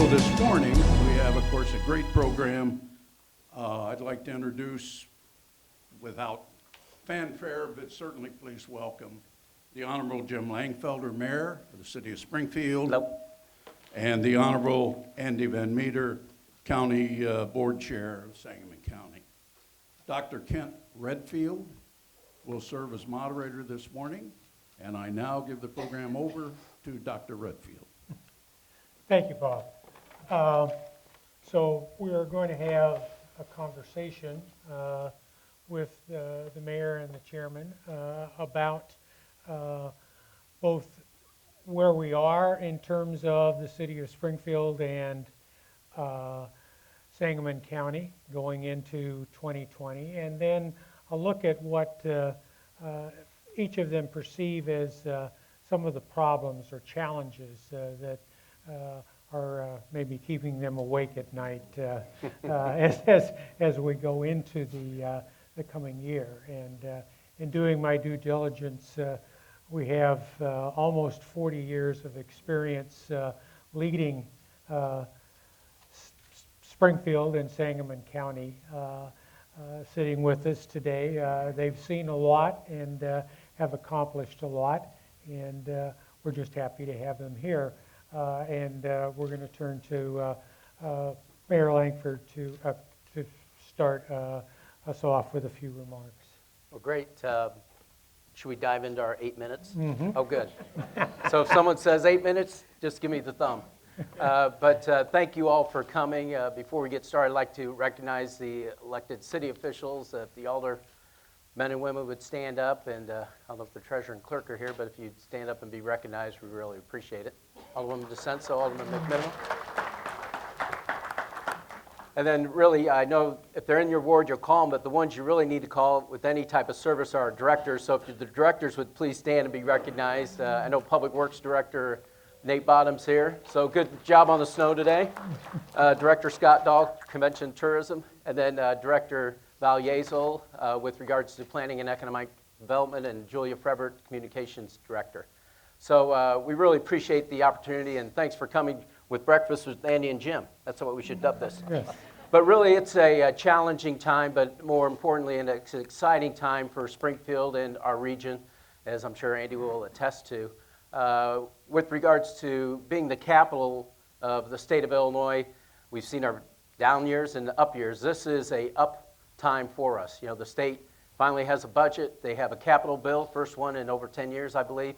this morning, we have, of course, a great program. I'd like to introduce, without fanfare, but certainly please welcome the Honorable Jim Langfelder, Mayor of the City of Springfield. Hello. And the Honorable Andy Van Meter, County Board Chair of Sangamon County. Dr. Kent Redfield will serve as moderator this morning, and I now give the program over to Dr. Redfield. Thank you, Bob. So we are going to have a conversation with the mayor and the chairman about both where we are in terms of the city of Springfield and Sangamon County going into 2020, and then a look at what each of them perceive as some of the problems or challenges that are maybe keeping them awake at night as we go into the coming year. And in doing my due diligence, we have almost 40 years of experience leading Springfield and Sangamon County sitting with us today. They've seen a lot and have accomplished a lot, and we're just happy to have them here. And we're going to turn to Mayor Langford to start us off with a few remarks. Well, great. Should we dive into our 8 minutes? Mm-hmm. Oh, good. So if someone says 8 minutes, just give me the thumb. But thank you all for coming. Before we get started, I'd like to recognize the elected city officials. If the alder men and women would stand up, and I don't know if the treasurer and clerk are here, but if you'd stand up and be recognized, we really appreciate it. Alderwoman DeSenso, Alderman McMillan. And then really, I know if they're in your ward, you'll call them, but the ones you really need to call with any type of service are our directors. So if the directors would please stand and be recognized. I know Public Works Director Nate Bottom's here, so good job on the snow today. Director Scott Dahl, Convention and Tourism, and then Director Val Yezel with regards to Planning and Economic Development, and Julia Frebert, Communications Director. So we really appreciate the opportunity, and thanks for coming with Breakfast with Andy and Jim. That's what we should dub this. Yes. But really, it's a challenging time, but more importantly, an exciting time for Springfield and our region, as I'm sure Andy will attest to. With regards to being the capital of the state of Illinois, we've seen our down years and up years. This is a up time for us. You know, the state finally has a budget. They have a capital bill, first one in over 10 years, I believe.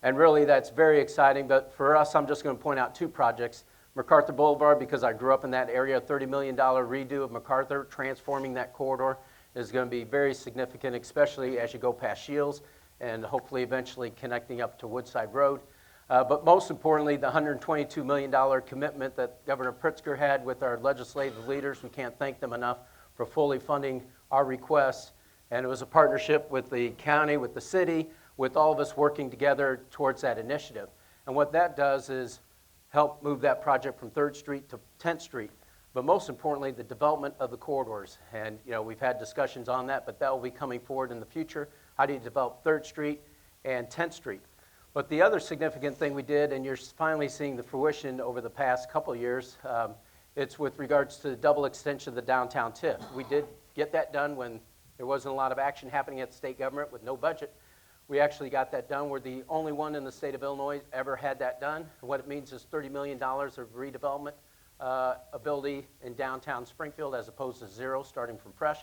And really, that's very exciting. But for us, I'm just going to point out two projects. MacArthur Boulevard, because I grew up in that area, a $30 million redo of MacArthur, transforming that corridor is going to be very significant, especially as you go past Shields and hopefully eventually connecting up to Woodside Road. But most importantly, the $122 million commitment that Governor Pritzker had with our legislative leaders. We can't thank them enough for fully funding our requests. And it was a partnership with the county, with the city, with all of us working together towards that initiative. And what that does is help move that project from 3rd Street to 10th Street. But most importantly, the development of the corridors. And you know, we've had discussions on that, but that will be coming forward in the future. How do you develop 3rd Street and 10th Street? But the other significant thing we did, and you're finally seeing the fruition over the past couple of years, it's with regards to the double extension of the downtown TIF. We did get that done when there wasn't a lot of action happening at the state government with no budget. We actually got that done. We're the only one in the state of Illinois ever had that done. And what it means is $30 million of redevelopment ability in downtown Springfield as opposed to zero starting from fresh.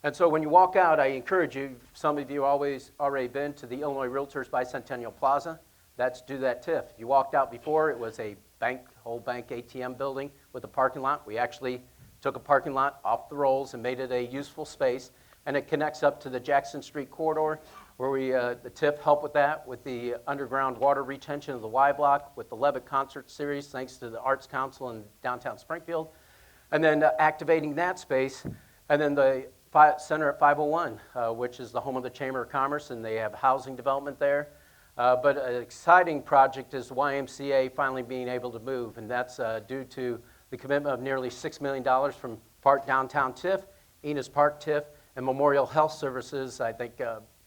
And so when you walk out, I encourage you, some of you always already been to the Illinois Realtors Bicentennial Plaza. That's do that TIF. You walked out before, it was a bank, whole bank ATM building with a parking lot. We actually took a parking lot off the rolls and made it a useful space. And it connects up to the Jackson Street corridor, where we, the TIF helped with that, with the underground water retention of the Y Block, with the Levitt Concert Series, thanks to the Arts Council in downtown Springfield, and then activating that space, and then the center at 501, which is the home of the Chamber of Commerce, and they have housing development there. But an exciting project is the YMCA finally being able to move, and that's due to the commitment of nearly $6 million from Park Downtown TIF, Enos Park TIF, and Memorial Health Services, I think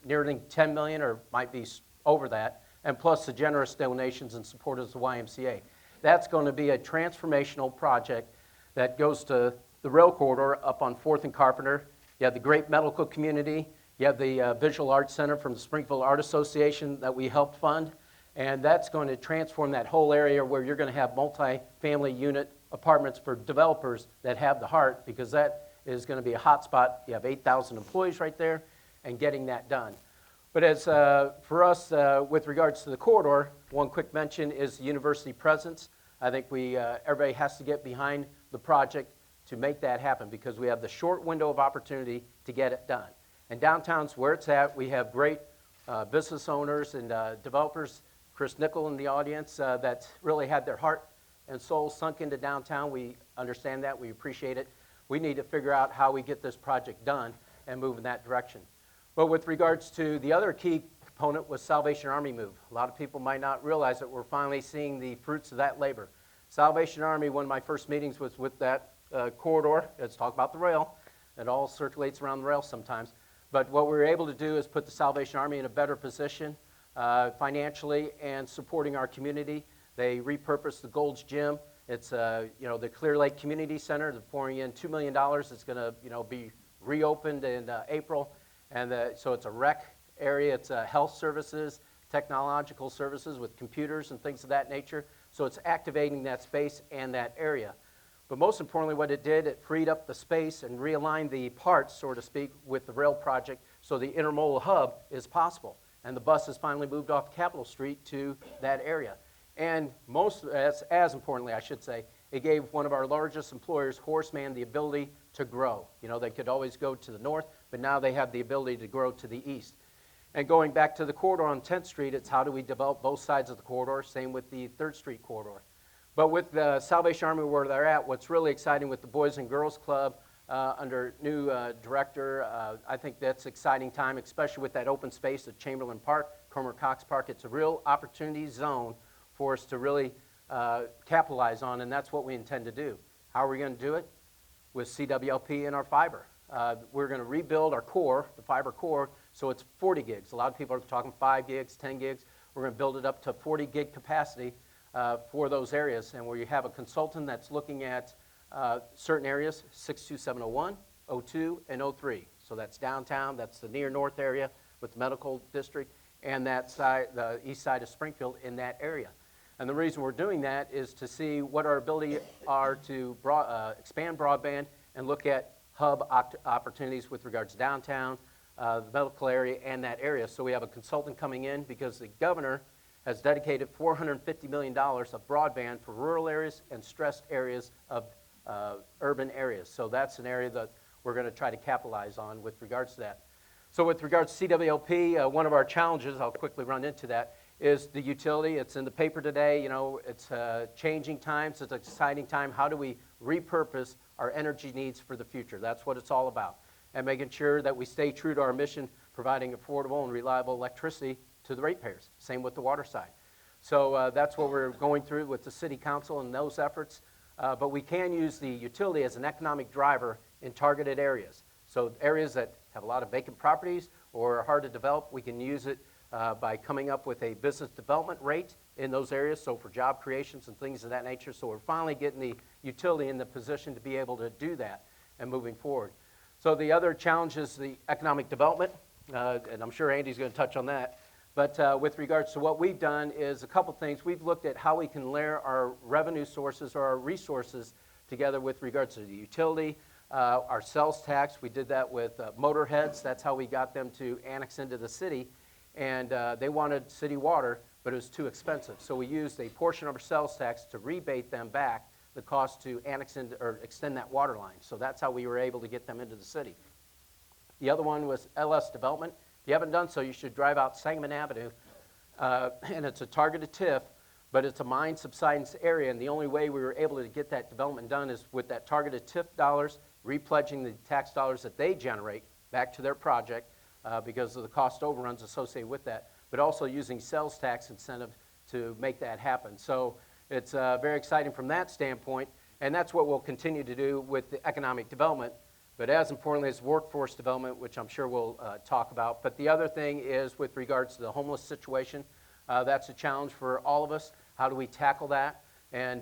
nearly 10 million or might be over that, and plus the generous donations and support of the YMCA. That's going to be a transformational project that goes to the rail corridor up on 4th and Carpenter. You have the great medical community. You have the Visual Arts Center from the Springfield Art Association that we helped fund. And that's going to transform that whole area where you're going to have multi-family unit apartments for developers that have the heart, because that is going to be a hot spot. You have 8,000 employees right there, and getting that done. But as for us, with regards to the corridor, one quick mention is the university presence. I think everybody has to get behind the project to make that happen, because we have the short window of opportunity to get it done. And downtown's where it's at. We have great business owners and developers. Chris Nickel in the audience that really had their heart and soul sunk into downtown. We understand that. We appreciate it. We need to figure out how we get this project done and move in that direction. But with regards to the other key component was Salvation Army move. A lot of people might not realize that we're finally seeing the fruits of that labor. Salvation Army, one of my first meetings was with that corridor. Let's talk about the rail. It all circulates around the rail sometimes. But what we were able to do is put the Salvation Army in a better position financially and supporting our community. They repurposed the Gold's Gym. It's the Clear Lake Community Center. They're pouring in $2 million. It's going to be reopened in April, and so it's a rec area. It's health services, technological services with computers and things of that nature. So it's activating that space and that area. But most importantly, what it did, it freed up the space and realigned the parts, so to speak, with the rail project, so the intermodal hub is possible. And the bus has finally moved off Capitol Street to that area. And as importantly, I should say, it gave one of our largest employers, Horseman, the ability to grow. They could always go to the north, but now they have the ability to grow to the east. And going back to the corridor on 10th Street, it's how do we develop both sides of the corridor, same with the 3rd Street corridor. But with the Salvation Army where they're at, what's really exciting with the Boys and Girls Club under new director, I think that's exciting time, especially with that open space at Chamberlain Park, Cromer Cox Park. It's a real opportunity zone for us to really capitalize on, and that's what we intend to do. How are we going to do it? With CWLP and our fiber. We're going to rebuild our core, the fiber core, so it's 40 gigs. A lot of people are talking 5 gigs, 10 gigs. We're going to build it up to 40 gig capacity for those areas, and where you have a consultant that's looking at certain areas, 62701, 02, and 03. So that's downtown, that's the near north area with the medical district, and that side, the east side of Springfield in that area. And the reason we're doing that is to see what our ability are to expand broadband and look at hub opportunities with regards to downtown, the medical area, and that area. So we have a consultant coming in because the governor has dedicated $450 million of broadband for rural areas and stressed areas of urban areas. So that's an area that we're going to try to capitalize on with regards to that. So with regards to CWLP, one of our challenges, I'll quickly run into that, is the utility. It's in the paper today. It's changing times. It's an exciting time. How do we repurpose our energy needs for the future? That's what it's all about. And making sure that we stay true to our mission, providing affordable and reliable electricity to the ratepayers. Same with the water side. So that's what we're going through with the city council and those efforts. But we can use the utility as an economic driver in targeted areas. So areas that have a lot of vacant properties or are hard to develop, we can use it by coming up with a business development rate in those areas, so for job creations and things of that nature. So we're finally getting the utility in the position to be able to do that and moving forward. So the other challenge is the economic development, and I'm sure Andy's going to touch on that. But with regards to what we've done is a couple things. We've looked at how we can layer our revenue sources or our resources together with regards to the utility, our sales tax. We did that with Motorheads. That's how we got them to annex into the city. And they wanted city water, but it was too expensive. So we used a portion of our sales tax to rebate them back the cost to annex into, or extend that water line. So that's how we were able to get them into the city. The other one was LS Development. If you haven't done so, you should drive out Sangamon Avenue. And it's a targeted TIF, but it's a mine subsidence area. And the only way we were able to get that development done is with that targeted TIF dollars, repledging the tax dollars that they generate back to their project because of the cost overruns associated with that, but also using sales tax incentive to make that happen. So it's very exciting from that standpoint, and that's what we'll continue to do with the economic development. But as importantly as workforce development, which I'm sure we'll talk about. But the other thing is with regards to the homeless situation. That's a challenge for all of us. How do we tackle that? And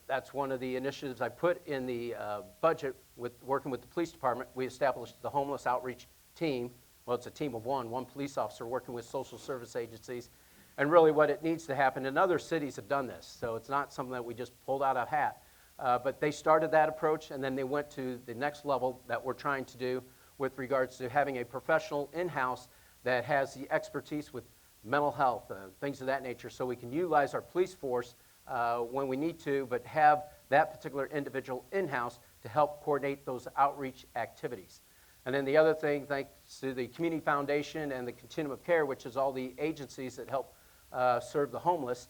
that's one of the initiatives I put in the budget with working with the police department. We established the homeless outreach team. Well, it's a team of one police officer working with social service agencies. And really what it needs to happen, and other cities have done this, so it's not something that we just pulled out of a hat. But they started that approach, and then they went to the next level that we're trying to do with regards to having a professional in-house that has the expertise with mental health, things of that nature, so we can utilize our police force when we need to, but have that particular individual in-house to help coordinate those outreach activities. And then the other thing, thanks to the Community Foundation and the Continuum of Care, which is all the agencies that help serve the homeless,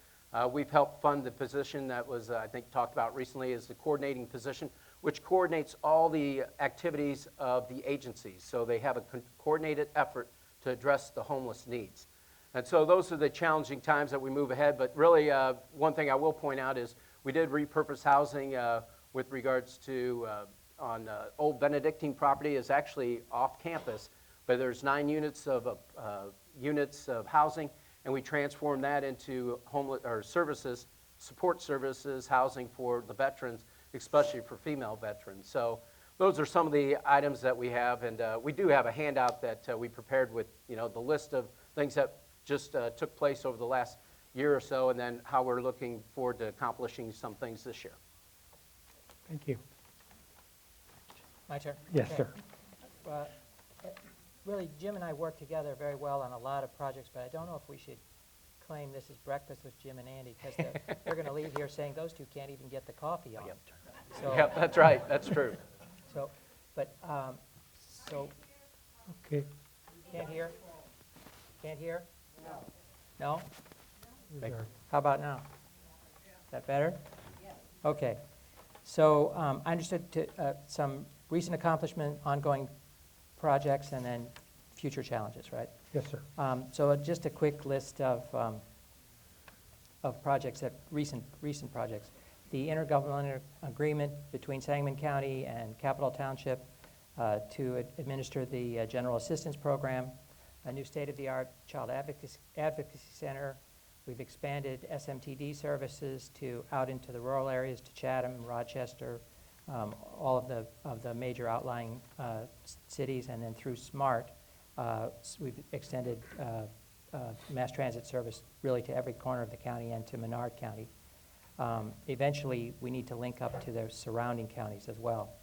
we've helped fund the position that was, I think, talked about recently as the coordinating position, which coordinates all the activities of the agencies. So they have a coordinated effort to address the homeless needs. And so those are the challenging times that we move ahead. But really, one thing I will point out is we did repurpose housing with regards to on old Benedictine property is actually off campus, but there's 9 units of housing, and we transformed that into homeless or services, support services, housing for the veterans, especially for female veterans. So those are some of the items that we have, and we do have a handout that we prepared with the list of things that just took place over the last year or so, and then how we're looking forward to accomplishing some things this year. Thank you. My turn? Yes, Okay. sir. Really, Jim and I work together very well on a lot of projects, but I don't know if we should claim this is breakfast with Jim and Andy, because they're going to leave here saying those two can't even get the coffee on. So, Yep, that's right. That's true. so, but, so, Okay. can't hear? Can't hear? No? Is there- How about now? Is that better? Okay. So I understood some recent accomplishment, ongoing projects, and then future challenges, right? Yes, sir. So just a quick list of projects, recent projects. The intergovernmental agreement between Sangamon County and Capital Township to administer the General Assistance Program, a new state-of-the-art child advocacy center. We've expanded SMTD services out into the rural areas, to Chatham, Rochester, all of the major outlying cities, and then through SMART, we've extended mass transit service really to every corner of the county and to Menard County. Eventually, we need to link up to the surrounding counties as well.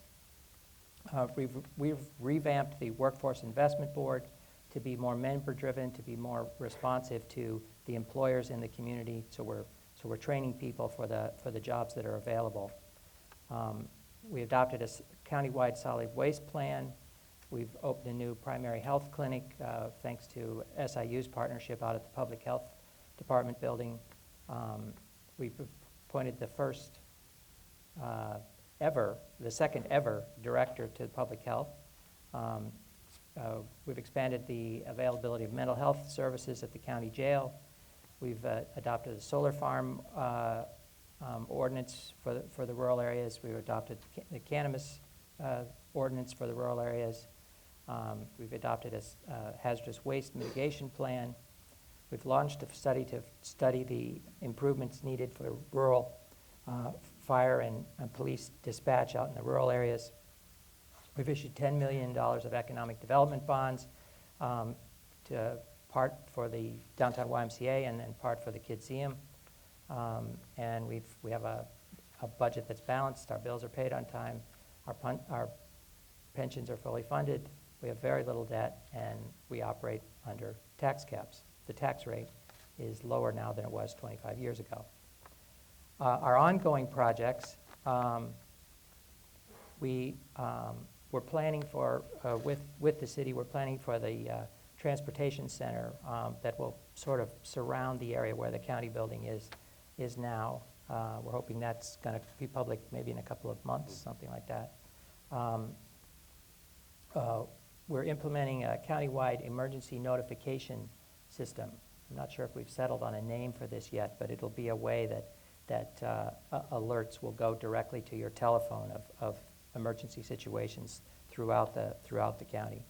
We've revamped the Workforce Investment Board to be more member-driven, to be more responsive to the employers in the community. So we're training people for the jobs that are available. We adopted a countywide solid waste plan. We've opened a new primary health clinic thanks to SIU's partnership out at the Public Health Department building. We've appointed the second ever director to public health. We've expanded the availability of mental health services at the county jail. We've adopted a solar farm ordinance for the rural areas. We've adopted the cannabis ordinance for the rural areas. We've adopted a hazardous waste mitigation plan. We've launched a study to study the improvements needed for rural fire and police dispatch out in the rural areas. We've issued $10 million of economic development bonds, part for the downtown YMCA and then part for the Kidseum. And we have a budget that's balanced. Our bills are paid on time. Our pensions are fully funded. We have very little debt, and we operate under tax caps. The tax rate is lower now than it was 25 years ago. Our ongoing projects, we're planning for, with the city, we're planning for the transportation center that will sort of surround the area where the county building is now. We're hoping that's going to be public maybe in a couple of months, something like that. We're implementing a countywide emergency notification system. I'm not sure if we've settled on a name for this yet, but it'll be a way that alerts will go directly to your telephone of emergency situations throughout the county.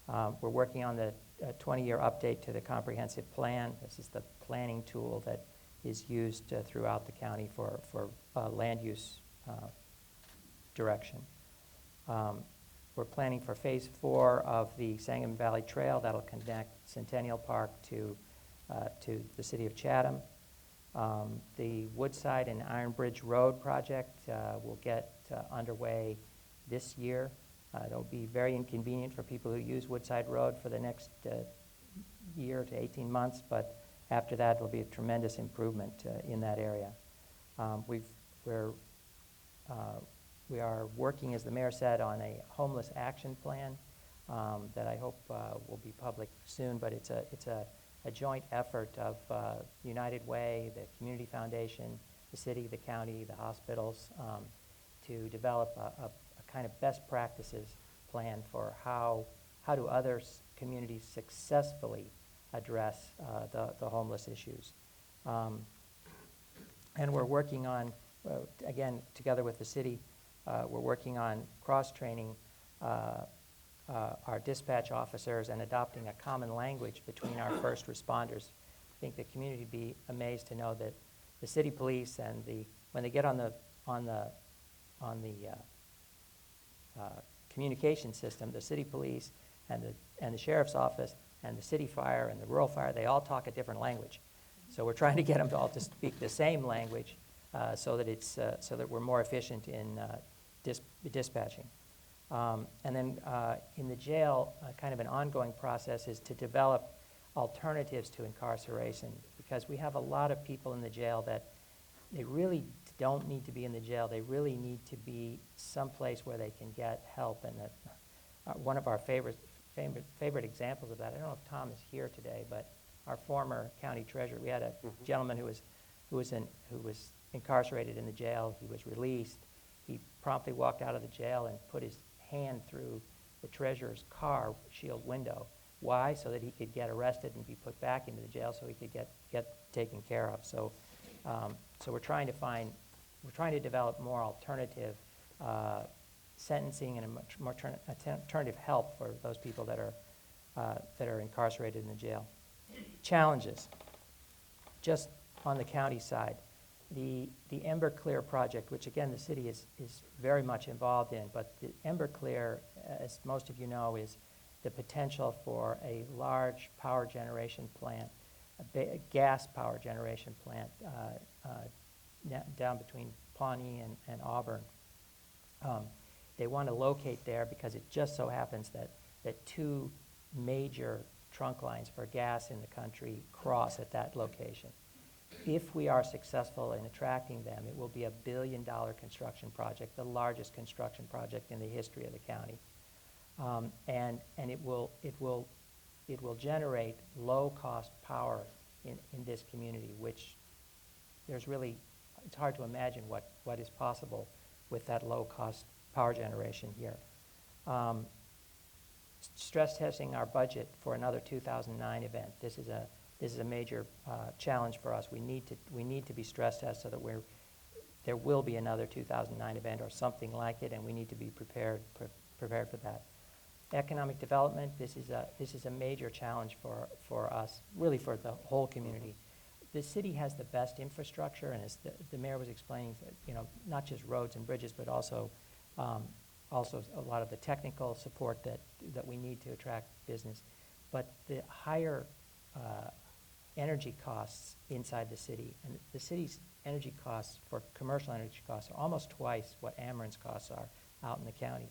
We're working on the 20-year update to the comprehensive plan. This is the planning tool that is used throughout the county for land use direction. We're planning for Phase 4 of the Sangamon Valley Trail that'll connect Centennial Park to the city of Chatham. The Woodside and Iron Bridge Road project will get underway this year. It'll be very inconvenient for people who use Woodside Road for the next year to 18 months, but after that, there'll be a tremendous improvement in that area. We are working, as the mayor said, on a homeless action plan that I hope will be public soon, but it's a joint effort of United Way, the Community Foundation, the city, the county, the hospitals, to develop a kind of best practices plan for how do other communities successfully address the homeless issues. And we're working on, again, together with the city, we're working on cross-training our dispatch officers and adopting a common language between our first responders. I think the community would be amazed to know that the city police and when they get on the communication system, the city police and the sheriff's office and the city fire and the rural fire, they all talk a different language. So we're trying to get them to all to speak the same language so that we're more efficient in dispatching. And then in the jail, kind of an ongoing process is to develop alternatives to incarceration, because we have a lot of people in the jail that they really don't need to be in the jail. They really need to be someplace where they can get help. And one of our favorite examples of that, I don't know if Tom is here today, but our former county treasurer, we had a gentleman who was incarcerated in the jail. He was released. He promptly walked out of the jail and put his hand through the treasurer's car shield window. Why? So that he could get arrested and be put back into the jail so he could get taken care of. So we're trying to develop more alternative sentencing and a much more alternative help for those people that are incarcerated in the jail. Challenges, just on the county side. The Emberclear project, which again the city is very much involved in, but the Emberclear, as most of you know, is the potential for a large power generation plant, a gas power generation plant down between Pawnee and Auburn. They want to locate there because it just so happens that two major trunk lines for gas in the country cross at that location. If we are successful in attracting them, it will be $1 billion construction project, the largest construction project in the history of the county. And it will generate low-cost power in this community, which it's hard to imagine what is possible with that low-cost power generation here. Stress testing our budget for another 2009 event. This is a major challenge for us. We need to be stress tested so that there will be another 2009 event or something like it, and we need to be prepared for that. Economic development. This is a major challenge for us, really for the whole community. The city has the best infrastructure, and as the mayor was explaining, not just roads and bridges, but also a lot of the technical support that we need to attract business. But the higher energy costs inside the city, and the city's energy costs for commercial energy costs are almost twice what Ameren's costs are out in the county.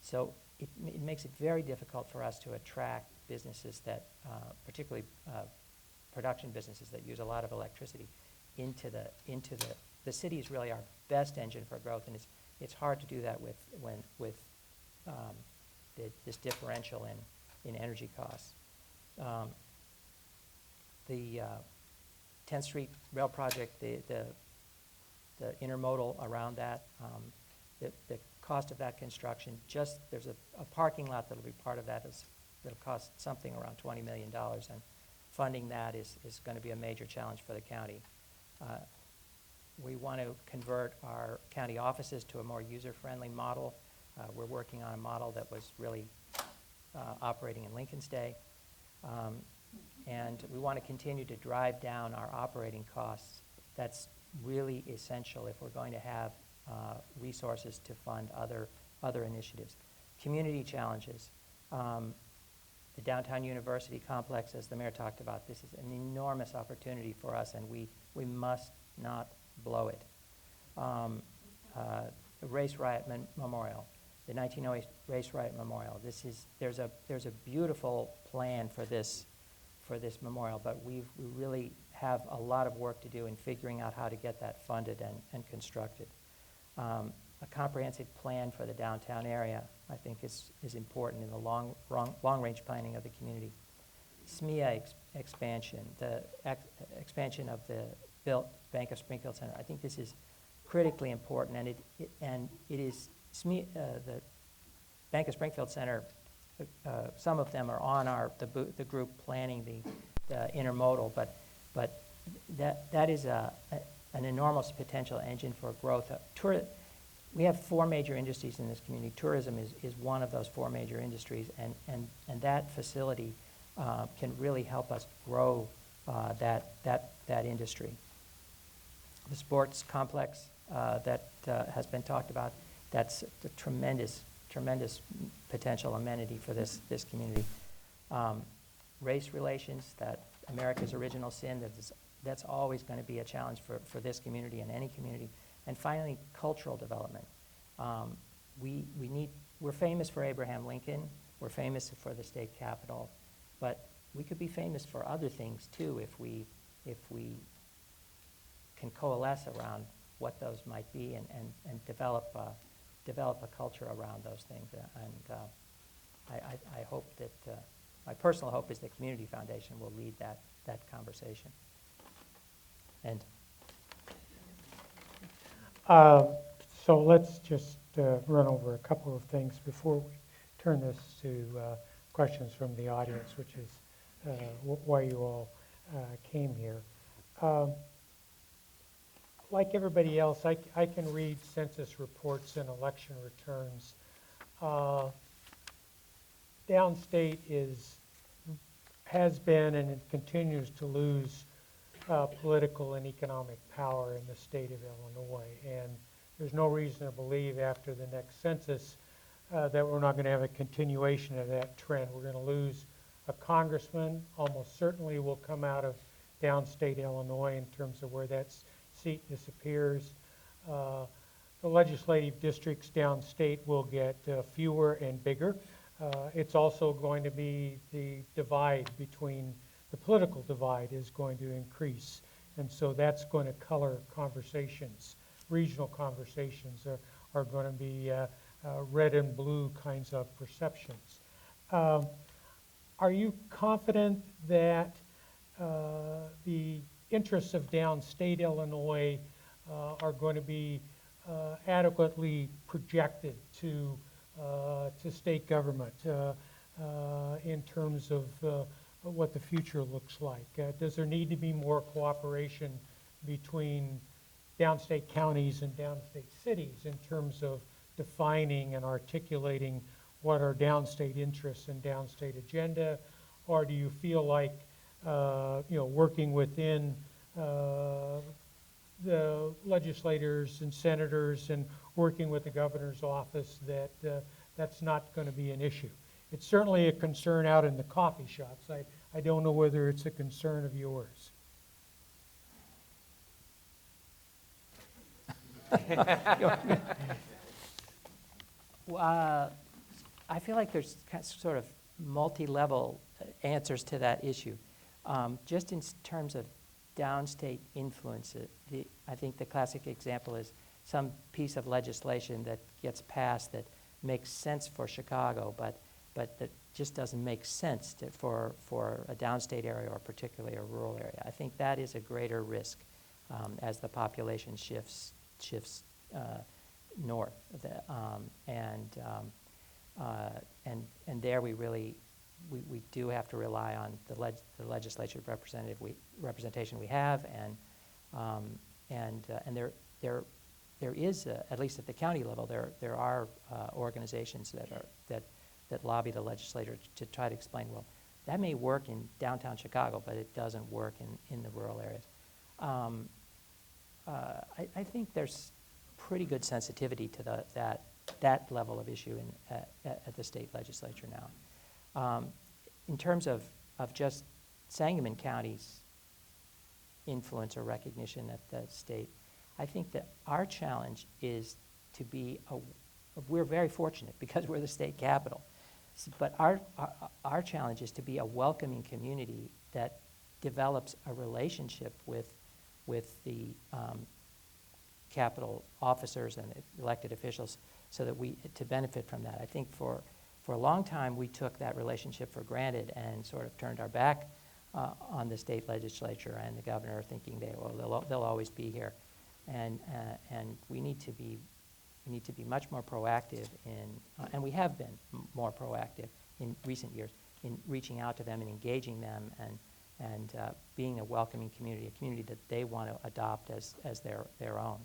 So it makes it very difficult for us to attract businesses that, particularly production businesses that use a lot of electricity into the city is really our best engine for growth, and it's hard to do that with this differential in energy costs. The 10th Street Rail project, the intermodal around that, the cost of that construction, there's a parking lot that'll be part of that that'll cost something around $20 million, and funding that is going to be a major challenge for the county. We want to convert our county offices to a more user-friendly model. We're working on a model that was really operating in Lincoln's day. And we want to continue to drive down our operating costs. That's really essential if we're going to have resources to fund other initiatives. Community challenges. The downtown university complex, as the mayor talked about, this is an enormous opportunity for us, and we must not blow it. The Race Riot Memorial, the 1908 Race Riot Memorial. There's a beautiful plan for this memorial, but we really have a lot of work to do in figuring out how to get that funded and constructed. A comprehensive plan for the downtown area, I think, is important in the long-range planning of the community. SMEA expansion, the expansion of the built Bank of Springfield Center. I think this is critically important, and it is SMEA, the Bank of Springfield Center. Some of them are on the group planning the intermodal, but that is an enormous potential engine for growth. We have 4 major industries in this community. Tourism is one of those 4 major industries, and that facility can really help us grow that industry. The sports complex that has been talked about, that's a tremendous potential amenity for this community. Race relations, that America's original sin, that's always going to be a challenge for this community and any community. And finally, cultural development. We're famous for Abraham Lincoln. We're famous for the state capitol, but we could be famous for other things too if we can coalesce around what those might be and develop a culture around those things. And I hope that my personal hope is the Community Foundation will lead that conversation. And so let's just run over a couple of things before we turn this to questions from the audience, which is why you all came here. Like everybody else, I can read census reports and election returns. Downstate has been and it continues to lose political and economic power in the state of Illinois, and there's no reason to believe after the next census that we're not going to have a continuation of that trend. We're going to lose a congressman, almost certainly will come out of downstate Illinois in terms of where that seat disappears. The legislative districts downstate will get fewer and bigger. It's also going to be the divide between the political divide is going to increase, and so that's going to color conversations. Regional conversations are going to be red and blue kinds of perceptions. Are you confident that the interests of downstate Illinois are going to be adequately projected to state government in terms of what the future looks like? Does there need to be more cooperation between downstate counties and downstate cities in terms of defining and articulating what are downstate interests and downstate agenda? Or do you feel like working within the legislators and senators and working with the governor's office that that's not going to be an issue? It's certainly a concern out in the coffee shops. I don't know whether it's a concern of yours. I feel like there's sort of multi-level answers to that issue. Just in terms of downstate influence, I think the classic example is some piece of legislation that gets passed that makes sense for Chicago, but that just doesn't make sense for a downstate area or particularly a rural area. I think that is a greater risk as the population shifts north, and there we do have to rely on the legislative representation we have, and there is at least at the county level there are organizations that lobby the legislature to try to explain, well, That may work in downtown Chicago, but it doesn't work in the rural areas. I think there's pretty good sensitivity to that level of issue at the state legislature now. In terms of just Sangamon County's influence or recognition at the state, I think that our challenge is to be we're very fortunate because we're the state capital. But our challenge is to be a welcoming community that develops a relationship with the capital officers and elected officials so that to benefit from that. I think for a long time we took that relationship for granted and sort of turned our back on the state legislature and the governor, thinking they'll always be here. And we need to be much more proactive and we have been more proactive in recent years in reaching out to them and engaging them and being a welcoming community, a community that they want to adopt as their own.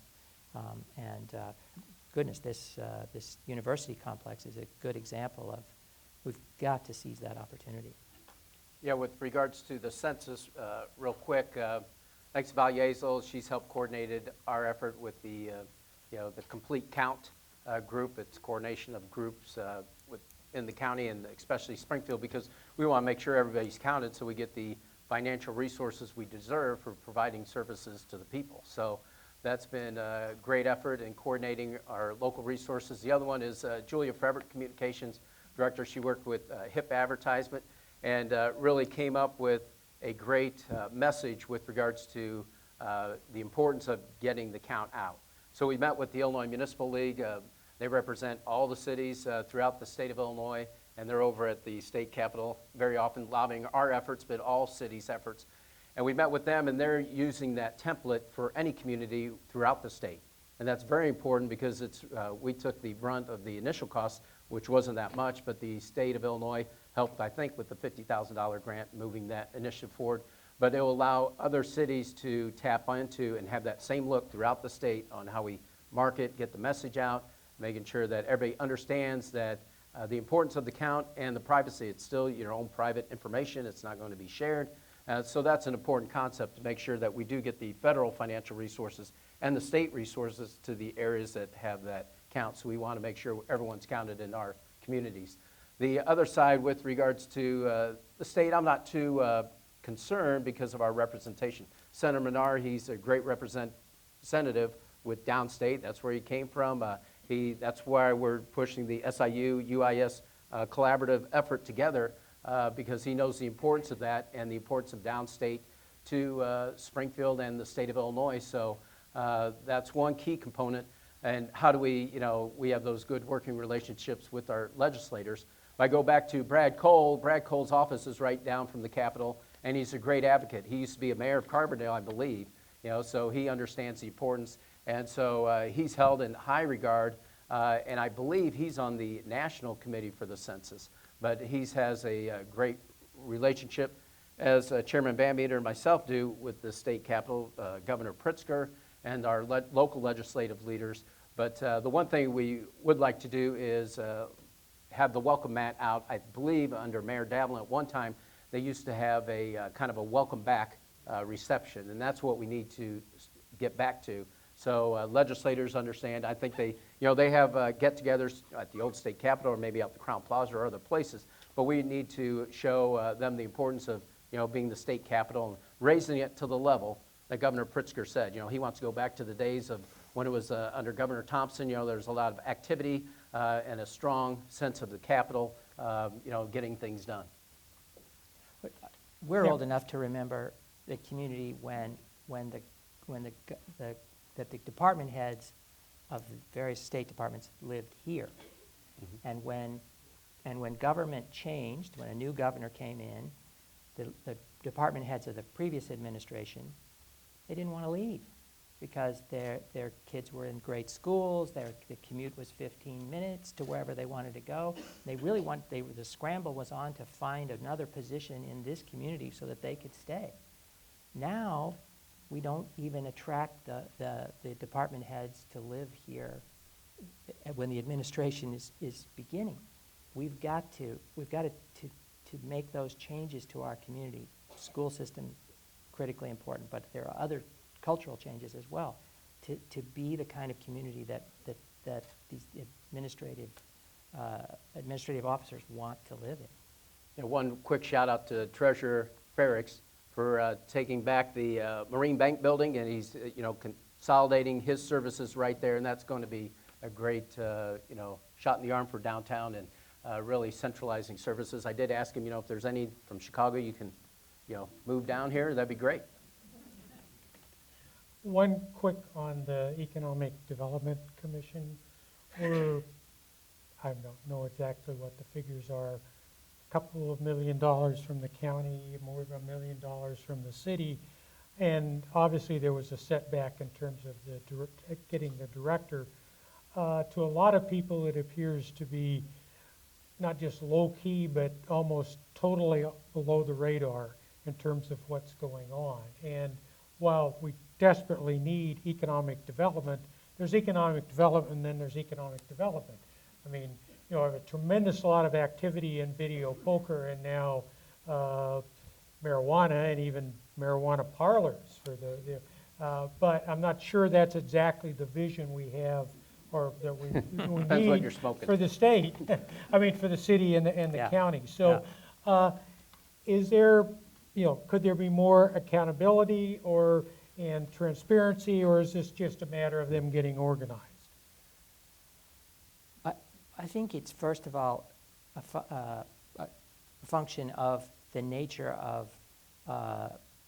Goodness, this university complex is a good example of we've got to seize that opportunity. Yeah, with regards to the census, real quick, thanks to Val Yezel, she's helped coordinated our effort with the Complete Count group. It's coordination of groups in the county and especially Springfield, because we want to make sure everybody's counted so we get the financial resources we deserve for providing services to the people. So that's been a great effort in coordinating our local resources. The other one is Julia Frederick, Communications Director. She worked with HIP Advertisement and really came up with a great message with regards to the importance of getting the count out. So we met with the Illinois Municipal League. They represent all the cities throughout the state of Illinois, and they're over at the state capitol very often lobbying our efforts, but all cities' efforts. And we met with them, and they're using that template for any community throughout the state. And that's very important because we took the brunt of the initial costs, which wasn't that much, but the state of Illinois helped, I think, with the $50,000 grant moving that initiative forward. But it will allow other cities to tap into and have that same look throughout the state on how we market, get the message out, making sure that everybody understands that the importance of the count and the privacy. It's still your own private information. It's not going to be shared. So that's an important concept to make sure that we do get the federal financial resources and the state resources to the areas that have that count. So we want to make sure everyone's counted in our communities. The other side with regards to the state, I'm not too concerned because of our representation. Senator Menard, he's a great representative with downstate. That's where he came from. That's why we're pushing the SIU-UIS collaborative effort together because he knows the importance of that and the importance of downstate to Springfield and the state of Illinois. So that's one key component. And how do we have those good working relationships with our legislators? If I go back to Brad Cole's office is right down from the Capitol, and he's a great advocate. He used to be a mayor of Carbondale, I believe, so he understands the importance. And so he's held in high regard, and I believe he's on the national committee for the census. But he has a great relationship, as Chairman Bammeter and myself do, with the state capitol, Governor Pritzker, and our local legislative leaders. But the one thing we would like to do is have the welcome mat out. I believe under Mayor Davlin at one time, they used to have a kind of a welcome back reception, and that's what we need to get back to. So legislators understand. I think they have get-togethers at the old state capitol or maybe out the Crown Plaza or other places, but we need to show them the importance of being the state capitol and raising it to the level that Governor Pritzker said. He wants to go back to the days of when it was under Governor Thompson. There's a lot of activity and a strong sense of the Capitol, getting things done. We're old enough to remember the community when the department heads of the various state departments lived here, and when government changed, when a new governor came in, the department heads of the previous administration, they didn't want to leave because their kids were in great schools, the commute was 15 minutes to wherever they wanted to go. The scramble was on to find another position in this community so that they could stay. Now, we don't even attract the department heads to live here when the administration is beginning. We've got to make those changes to our community. School system, critically important, but there are other cultural changes as well, to be the kind of community that these administrative officers want to live in. You know, one quick shout out to Treasurer Ferrix for taking back the Marine Bank building, and he's consolidating his services right there, and that's going to be a great shot in the arm for downtown and really centralizing services. I did ask him, if there's any from Chicago you can move down here, that'd be great. One quick on the Economic Development Commission. I don't know exactly what the figures are, a couple of $1 million from the county, more than $1 million from the city, and obviously there was a setback in terms of getting the director. To a lot of people, it appears to be not just low-key, but almost totally below the radar in terms of what's going on. And while we desperately need economic development, there's economic development and then there's economic development. I mean, have a tremendous lot of activity in video poker and now marijuana and even marijuana parlors for but I'm not sure that's exactly the vision we have or that we Depends what you're need smoking. for the state. I mean, for the city and the Yeah. county. So is there, could there be more accountability and transparency, or is this just a matter of them getting organized? I think it's, first of all, a function of the nature of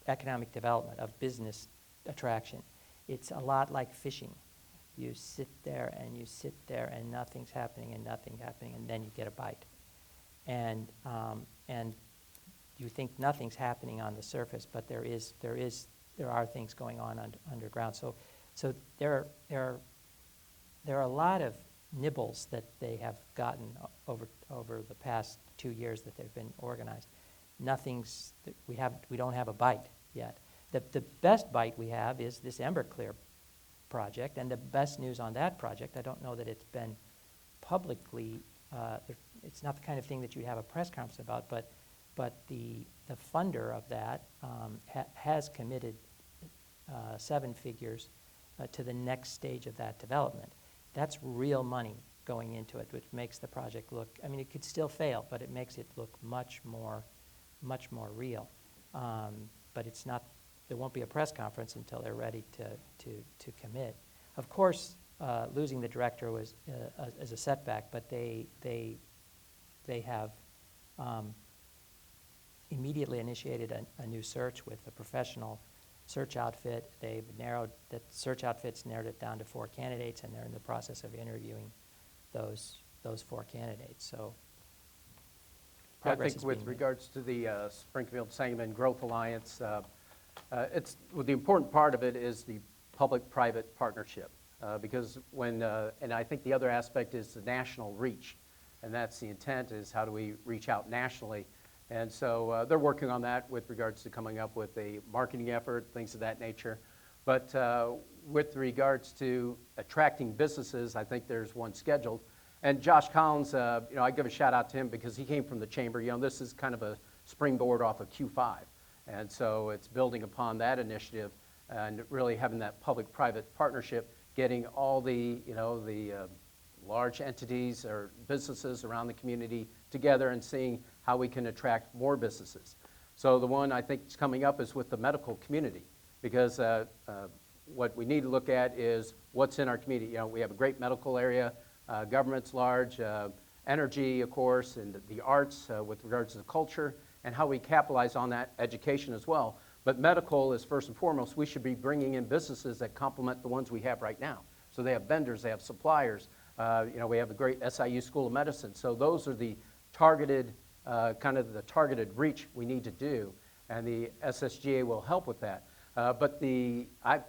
economic development, of business attraction. It's a lot like fishing. You sit there and nothing's happening and nothing's happening, and then you get a bite. And you think nothing's happening on the surface, but there are things going on underground. So there are a lot of nibbles that they have gotten over the past 2 years that they've been organized. We don't have a bite yet. The best bite we have is this Emberclear project, and the best news on that project, I don't know that it's been publicly, it's not the kind of thing that you have a press conference about, but the funder of that has committed 7 figures to the next stage of that development. That's real money going into it, which makes the project look, I mean, it could still fail, but it makes it look much more real. But it's not, there won't be a press conference until they're ready to commit. Of course, losing the director was as a setback, but they have immediately initiated a new search with a professional search outfit. The search outfit's narrowed it down to 4 candidates, and they're in the process of interviewing those 4 candidates. So I think with regards to the Springfield Sangamon Growth Alliance, the important part of it is the public-private partnership, because and I think the other aspect is the national reach, and that's the intent, is how do we reach out nationally. And so they're working on that with regards to coming up with a marketing effort, things of that nature. But with regards to attracting businesses, I think there's one scheduled. And Josh Collins, I give a shout out to him because he came from the chamber. This is kind of a springboard off of Q5. And so it's building upon that initiative and really having that public-private partnership, getting all the large entities or businesses around the community together and seeing how we can attract more businesses. So the one I think is coming up is with the medical community, because what we need to look at is what's in our community. We have a great medical area, government's large, energy, of course, and the arts with regards to the culture, and how we capitalize on that, education as well. But medical is first and foremost. We should be bringing in businesses that complement the ones we have right now. So they have vendors, they have suppliers. We have a great SIU School of Medicine. So those are the targeted, kind of the targeted reach we need to do, and the SSGA will help with that. But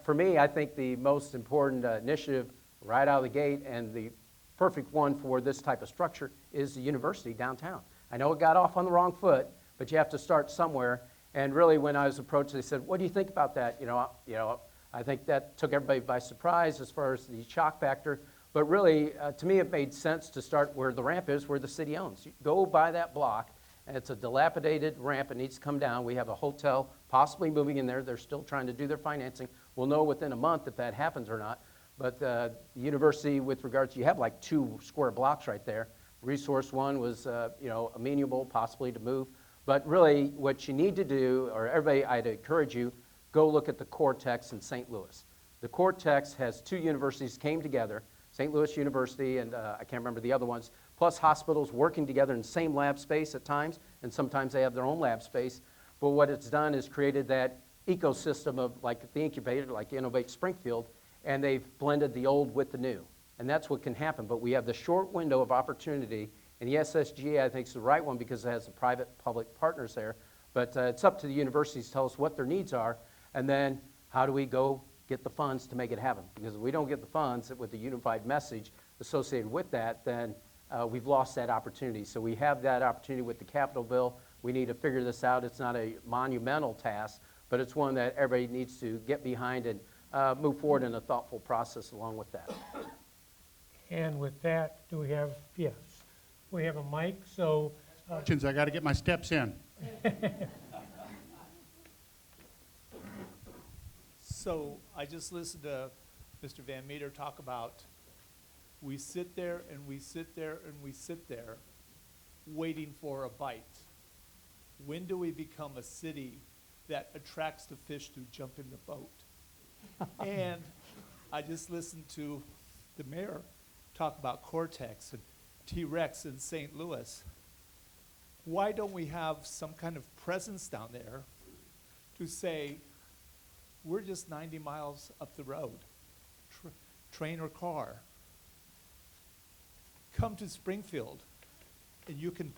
for me, I think the most important initiative right out of the gate, and the perfect one for this type of structure, is the university downtown. I know it got off on the wrong foot, but you have to start somewhere. And really, when I was approached, they said, "What do you think about that?" I think that took everybody by surprise as far as the shock factor. But really, to me, it made sense to start where the ramp is, where the city owns. You go by that block and it's a dilapidated ramp. It needs to come down. We have a hotel possibly moving in there. They're still trying to do their financing. We'll know within a month if that happens or not. But the university, with regards, you have like 2 square blocks right there. Resource one was, amenable possibly to move. But really, what you need to do, or everybody, I'd encourage you, go look at the Cortex in St. Louis. The Cortex has 2 universities came together, St. Louis University and I can't remember the other ones, plus hospitals working together in the same lab space at times, and sometimes they have their own lab space. But what it's done is created that ecosystem of like the incubator, like Innovate Springfield, and they've blended the old with the new. And that's what can happen. But we have the short window of opportunity, and the SSGA, I think, is the right one because it has the private-public partners there. But it's up to the universities to tell us what their needs are, and then how do we go get the funds to make it happen? Because if we don't get the funds with the unified message associated with that, then we've lost that opportunity. So we have that opportunity with the capital bill. We need to figure this out. It's not a monumental task, but it's one that everybody needs to get behind and move forward in a thoughtful process along with that. And with that, do we have, yes, we have a mic, so. Questions, I got to get my steps in. So I just listened to Mr. Van Meter talk about we sit there and we sit there and we sit there waiting for a bite. When do we become a city that attracts the fish to jump in the boat? And I just listened to the mayor talk about Cortex and T-Rex in St. Louis. Why don't we have some kind of presence down there to say, we're just 90 miles up the road, train or car. Come to Springfield, and you can,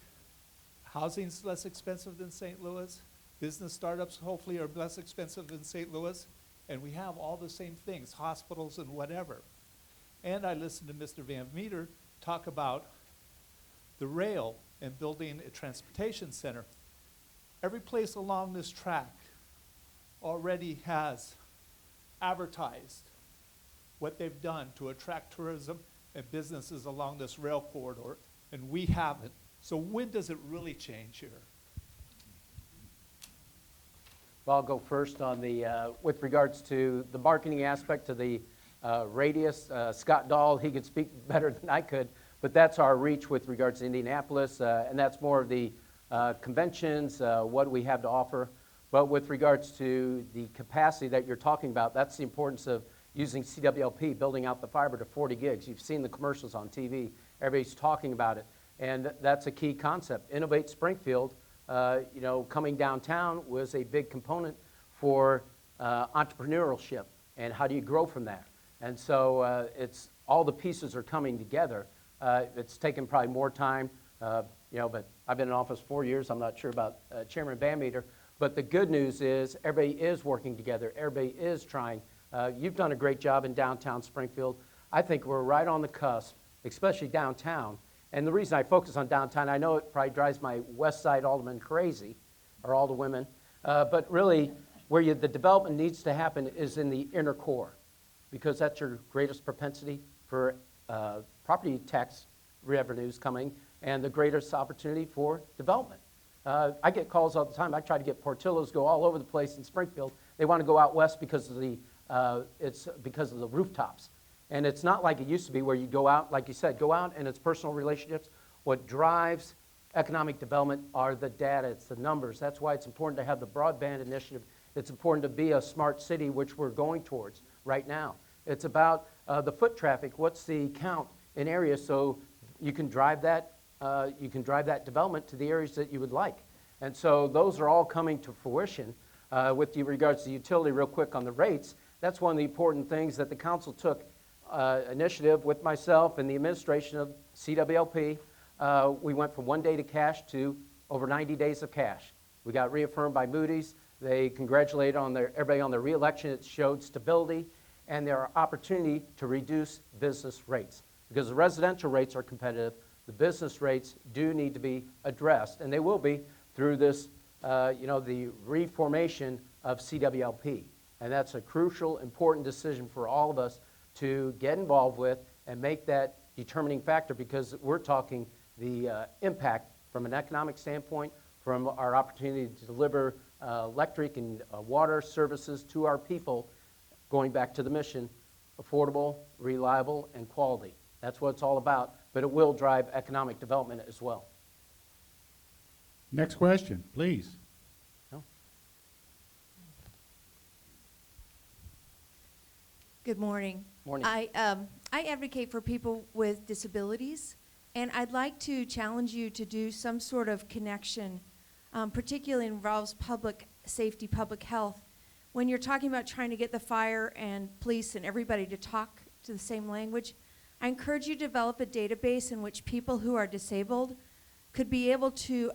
housing's less expensive than St. Louis. Business startups hopefully are less expensive than St. Louis. And we have all the same things, hospitals and whatever. And I listened to Mr. Van Meter talk about the rail and building a transportation center. Every place along this track already has advertised what they've done to attract tourism and businesses along this rail corridor, and we haven't. So when does it really change here? Well, I'll go first on the, with regards to the marketing aspect to the radius. Scott Dahl, he could speak better than I could, but that's our reach with regards to Indianapolis, and that's more of the conventions, what we have to offer. But with regards to the capacity that you're talking about, that's the importance of using CWLP, building out the fiber to 40 gigs. You've seen the commercials on TV. Everybody's talking about it. And that's a key concept. Innovate Springfield, coming downtown was a big component for entrepreneurship and how do you grow from that. And so it's all the pieces are coming together. It's taken probably more time, but I've been in office 4 years. I'm not sure about Chairman Van Meter. But the good news is everybody is working together. Everybody is trying. You've done a great job in downtown Springfield. I think we're right on the cusp, especially downtown. And the reason I focus on downtown, I know it probably drives my West Side aldermen crazy, or all the women, but really where the development needs to happen is in the inner core, because that's your greatest propensity for property tax revenues coming and the greatest opportunity for development. I get calls all the time. I try to get Portillo's go all over the place in Springfield. They want to go out west because of the rooftops. And it's not like it used to be where you go out, like you said, go out and it's personal relationships. What drives economic development are the data, it's the numbers. That's why it's important to have the broadband initiative. It's important to be a smart city, which we're going towards right now. It's about the foot traffic. What's the count in areas so you can drive that development to the areas that you would like. And so those are all coming to fruition. With regards to utility, real quick on the rates, that's one of the important things that the council took initiative with myself and the administration of CWLP. We went from 1 day to cash to over 90 days of cash. We got reaffirmed by Moody's. They congratulated everybody on their reelection. It showed stability, and there are opportunity to reduce business rates because the residential rates are competitive. The business rates do need to be addressed, and they will be through this, the reformation of CWLP. And that's a crucial, important decision for all of us to get involved with and make that determining factor because we're talking the impact from an economic standpoint, from our opportunity to deliver electric and water services to our people, going back to the mission, affordable, reliable, and quality. That's what it's all about, but it will drive economic development as well. Next question, please. Good morning. Morning. I advocate for people with disabilities, and I'd like to challenge you to do some sort of connection, particularly involves public safety, public health. When you're talking about trying to get the fire and police and everybody to talk to the same language, I encourage you to develop a database in which people who are disabled could be able to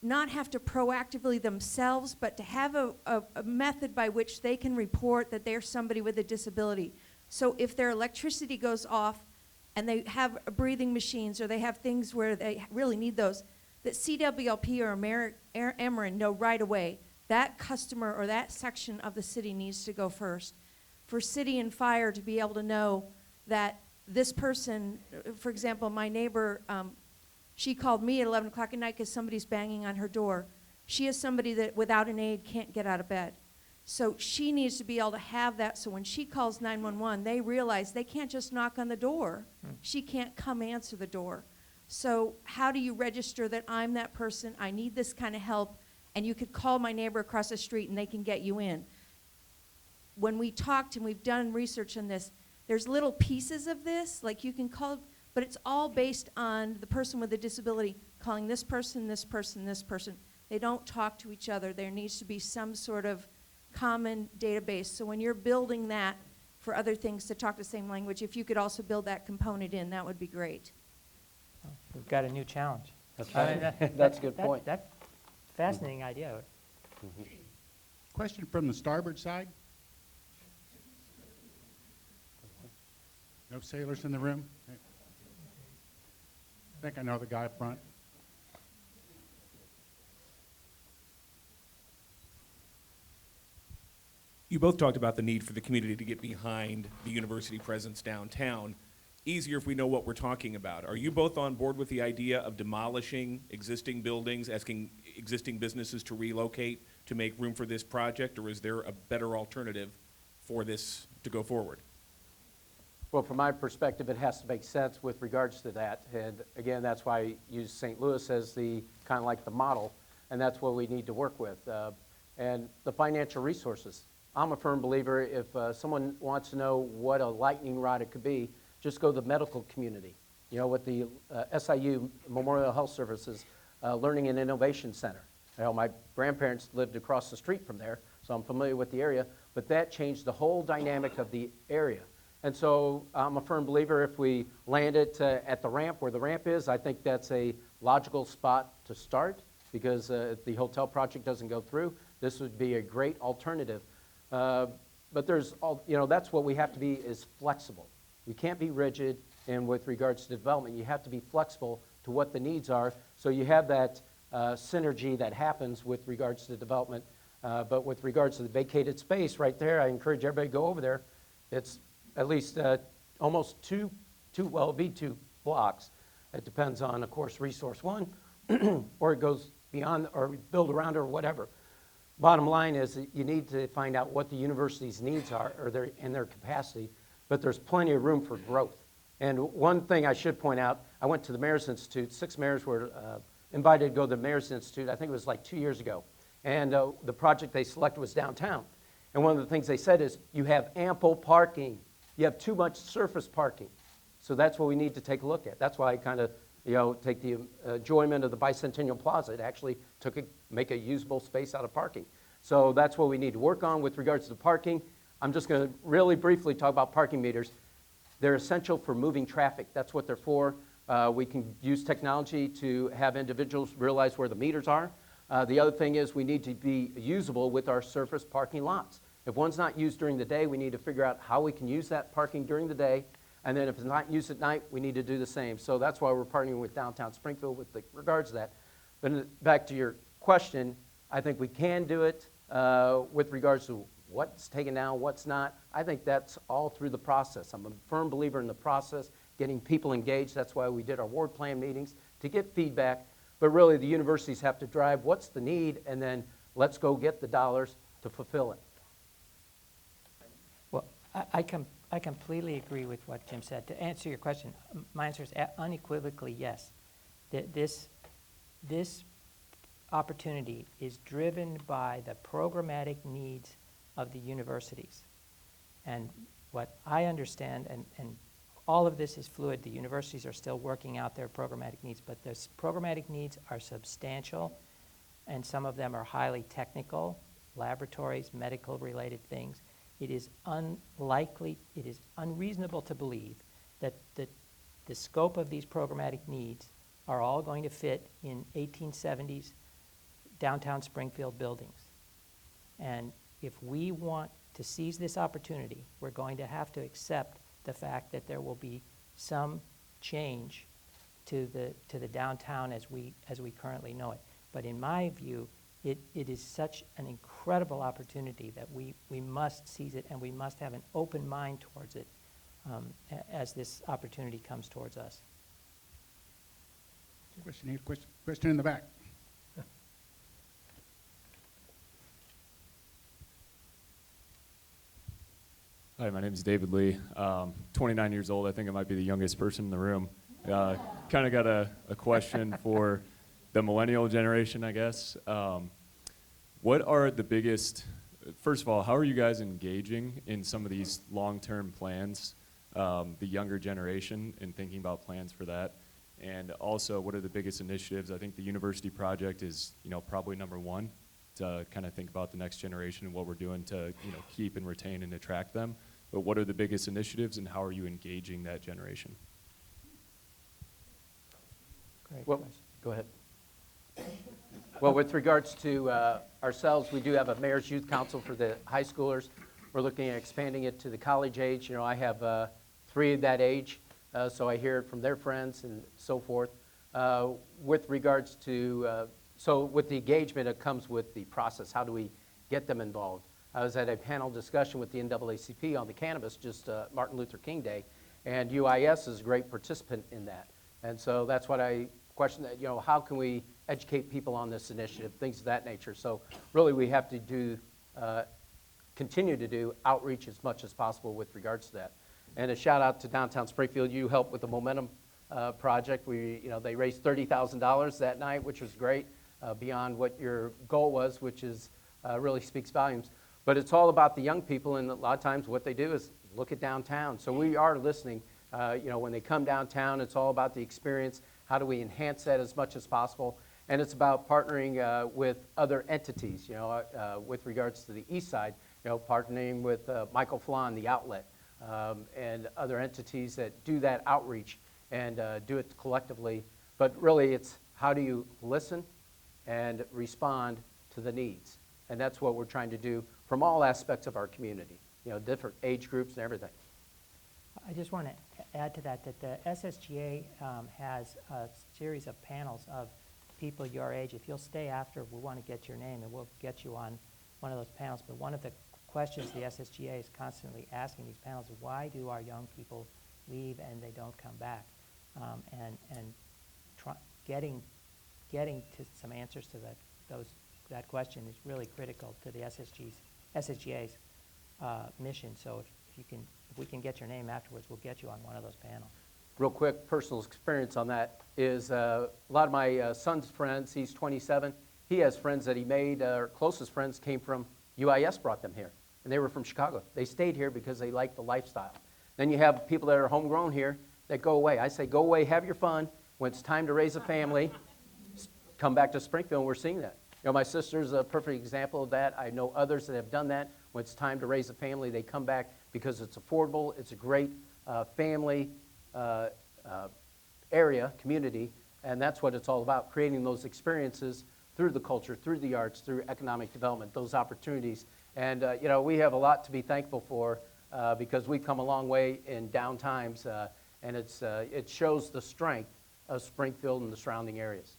not have to proactively themselves, but to have a method by which they can report that they're somebody with a disability. So if their electricity goes off and they have breathing machines or they have things where they really need those, that CWLP or Ameren know right away that customer or that section of the city needs to go first. For city and fire to be able to know that this person, for example, my neighbor, she called me at 11 o'clock at night because somebody's banging on her door. She is somebody that without an aid can't get out of bed. So she needs to be able to have that so when she calls 911, they realize they can't just knock on the door. She can't come answer the door. So how do you register that I'm that person, I need this kind of help, and you could call my neighbor across the street and they can get you in. When we talked and we've done research on this, there's little pieces of this, like you can call, but it's all based on the person with a disability calling this person, this person, this person. They don't talk to each other. There needs to be some sort of common database. So when you're building that for other things to talk the same language, if you could also build that component in, that would be great. We've got a new challenge. That's I mean, right. That's a good point. That's fascinating idea. Question from the starboard side? No sailors in the room? I think I know the guy up front. You both talked about the need for the community to get behind the university presence downtown. Easier if we know what we're talking about. Are you both on board with the idea of demolishing existing buildings, asking existing businesses to relocate to make room for this project, or is there a better alternative for this to go forward? Well, from my perspective, it has to make sense with regards to that. And again, that's why I use St. Louis as the kind of like the model, and that's what we need to work with. And the financial resources. I'm a firm believer if someone wants to know what a lightning rod it could be, just go to the medical community. You know, with the SIU, Memorial Health Services Learning and Innovation Center. You know, my grandparents lived across the street from there, so I'm familiar with the area, but that changed the whole dynamic of the area. And so I'm a firm believer if we land it at the ramp where the ramp is, I think that's a logical spot to start because if the hotel project doesn't go through, this would be a great alternative. But there's, that's what we have to be is flexible. We can't be rigid, and with regards to development, you have to be flexible to what the needs are, so you have that synergy that happens with regards to development. But with regards to the vacated space right there, I encourage everybody to go over there. It's at least almost two blocks. It depends on, of course, resource one, or it goes beyond, or build around, or whatever. Bottom line is that you need to find out what the university's needs are, or their capacity, but there's plenty of room for growth. And one thing I should point out, I went to the Mayor's Institute. 6 mayors were invited to go to the Mayor's Institute. I think it was like 2 years ago. And the project they selected was downtown. And one of the things they said is, you have ample parking. You have too much surface parking. So that's what we need to take a look at. That's why I kind of, take the enjoyment of the Bicentennial Plaza. It actually make a usable space out of parking. So that's what we need to work on with regards to parking. I'm just going to really briefly talk about parking meters. They're essential for moving traffic. That's what they're for. We can use technology to have individuals realize where the meters are. The other thing is we need to be usable with our surface parking lots. If one's not used during the day, we need to figure out how we can use that parking during the day. And then if it's not used at night, we need to do the same. So that's why we're partnering with downtown Springfield with regards to that. But back to your question, I think we can do it with regards to what's taken down, what's not. I think that's all through the process. I'm a firm believer in the process, getting people engaged. That's why we did our ward plan meetings, to get feedback. But really, the universities have to drive what's the need, and then let's go get the dollars to fulfill it. Well, I completely agree with what Jim said. To answer your question, my answer is unequivocally yes. This opportunity is driven by the programmatic needs of the universities. And what I understand, and all of this is fluid, the universities are still working out their programmatic needs, but those programmatic needs are substantial, and some of them are highly technical, laboratories, medical-related things. It is unreasonable to believe that the scope of these programmatic needs are all going to fit in 1870s downtown Springfield buildings. And if we want to seize this opportunity, we're going to have to accept the fact that there will be some change to the downtown as we currently know it. But in my view, it is such an incredible opportunity that we must seize it, and we must have an open mind towards it as this opportunity comes towards us. Question here, question in the back. Hi, my name is David Lee. 29 years old. I think I might be the youngest person in the room. Kind of got a question for the millennial generation, I guess. What are the biggest, first of all, how are you guys engaging in some of these long-term plans, the younger generation, and thinking about plans for that? And also, what are the biggest initiatives? I think the university project is, probably number one, to kind of think about the next generation and what we're doing to, keep and retain and attract them. But what are the biggest initiatives, and how are you engaging that generation? Great Well, question. go ahead. Well, with regards to ourselves, we do have a mayor's youth council for the high schoolers. We're looking at expanding it to the college age. I have 3 of that age, so I hear it from their friends and so forth. With regards to, so with the engagement, it comes with the process. How do we get them involved? I was at a panel discussion with the NAACP on the cannabis, just Martin Luther King Day, and UIS is a great participant in that. And so that's what I question, that, how can we educate people on this initiative, things of that nature. So really we have to do, continue to do outreach as much as possible with regards to that. And a shout out to Downtown Springfield. You helped with the Momentum project. They raised $30,000 that night, which was great, beyond what your goal was, which is really speaks volumes. But it's all about the young people, and a lot of times what they do is look at downtown. So we are listening. When they come downtown, it's all about the experience. How do we enhance that as much as possible? And it's about partnering with other entities, with regards to the east side, partnering with Michael Flan, the outlet, and other entities that do that outreach and do it collectively. But really, it's how do you listen and respond to the needs? And that's what we're trying to do from all aspects of our community, different age groups and everything. I just want to add to that the SSGA has a series of panels of people your age. If you'll stay after, we want to get your name, and we'll get you on one of those panels. But one of the questions the SSGA is constantly asking these panels is, why do our young people leave and they don't come back? Getting to some answers to that question is really critical to the SSGA's mission. So if we can get your name afterwards, we'll get you on one of those panels. Real quick, personal experience on that is a lot of my son's friends, he's 27, he has friends that he made, closest friends came from UIS, brought them here, and they were from Chicago. They stayed here because they liked the lifestyle. Then you have people that are homegrown here that go away. I say, go away, have your fun. When it's time to raise a family, come back to Springfield, and we're seeing that. My sister's a perfect example of that. I know others that have done that. When it's time to raise a family, they come back because it's affordable, it's a great family area, community, and that's what it's all about, creating those experiences through the culture, through the arts, through economic development, those opportunities. And, we have a lot to be thankful for because we've come a long way in down times, and it shows the strength of Springfield and the surrounding areas.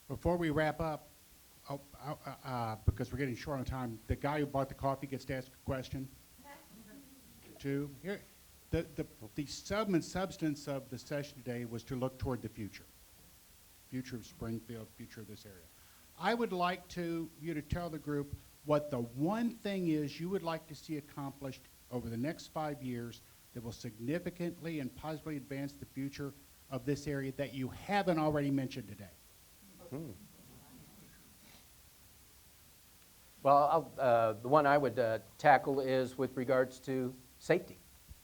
Before we wrap up, because we're getting short on time, the guy who bought the coffee gets to ask a question. 2. Here, the sum and substance of the session today was to look toward the future. future of Springfield, future of this area. I would like you to tell the group what the one thing is you would like to see accomplished over the next 5 years that will significantly and positively advance the future of this area that you haven't already mentioned today. Well, the one I would tackle is with regards to safety.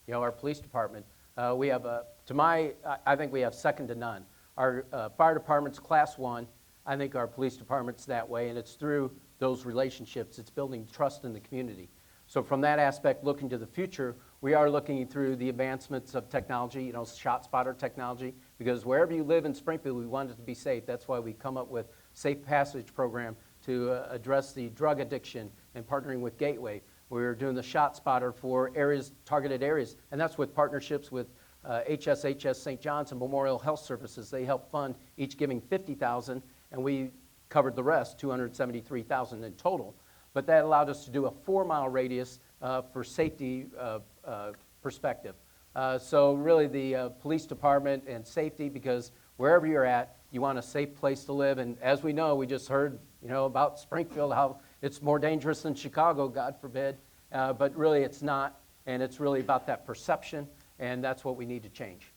You know, our police department, we have, I think we have second to none. Our fire department's class 1. I think our police department's that way, and it's through those relationships. It's building trust in the community. So from that aspect, looking to the future, we are looking through the advancements of technology, you know, shot spotter technology, because wherever you live in Springfield, we want it to be safe. That's why we come up with Safe Passage program to address the drug addiction and partnering with Gateway. We're doing the shot spotter for areas, targeted areas, and that's with partnerships with HSHS St. John's and Memorial Health Services. They help fund, each giving $50,000, and we covered the rest, $273,000 in total. But that allowed us to do a 4-mile radius for safety perspective. So really the police department and safety, because wherever you're at, you want a safe place to live. And as we know, we just heard, you know, about Springfield, how it's more dangerous than Chicago, God forbid. But really it's not, and it's really about that perception, and that's what we need to change.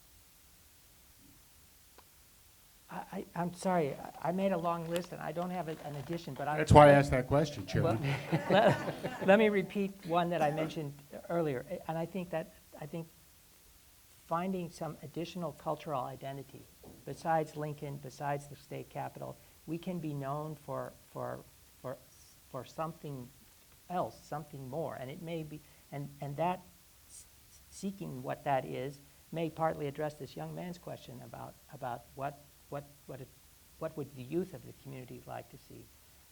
I'm sorry, I made a long list and I don't have an addition, but That's why I asked that question, Chairman. let me repeat one that I mentioned earlier. And I think finding some additional cultural identity besides Lincoln, besides the state capitol, we can be known for something else, something more. And it may be, and that seeking what that is may partly address this young man's question about what would the youth of the community like to see.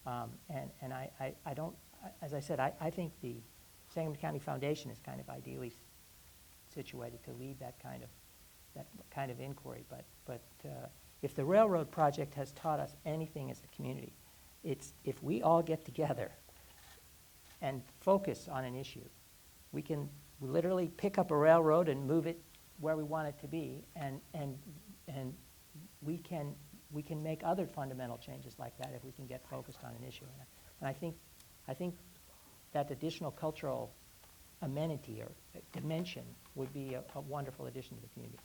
And I don't, as I said, I think the Sangamon County Foundation is kind of ideally situated to lead that kind of inquiry. But if the railroad project has taught us anything as a community, it's if we all get together and focus on an issue, we can literally pick up a railroad and move it where we want it to be, and we can make other fundamental changes like that if we can get focused on an issue. And I think that additional cultural amenity or dimension would be a wonderful addition to the community.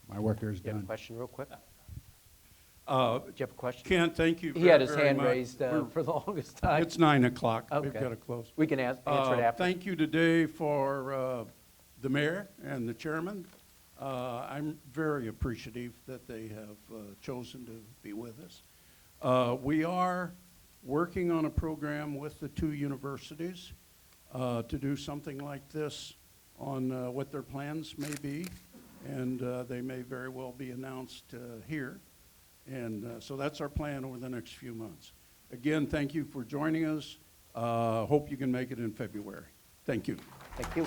My work here is Do you have a done. question real quick? Do you have a question? Kent, thank you He had his very hand much. raised for the longest time. It's 9 o'clock. We've Okay. got to close. We can answer it after. Thank you today for the mayor and the chairman. I'm very appreciative that they have chosen to be with us. We are working on a program with the 2 universities to do something like this on what their plans may be, and they may very well be announced here. And so that's our plan over the next few months. Again, thank you for joining us. Hope you can make it in February. Thank you. Thank you.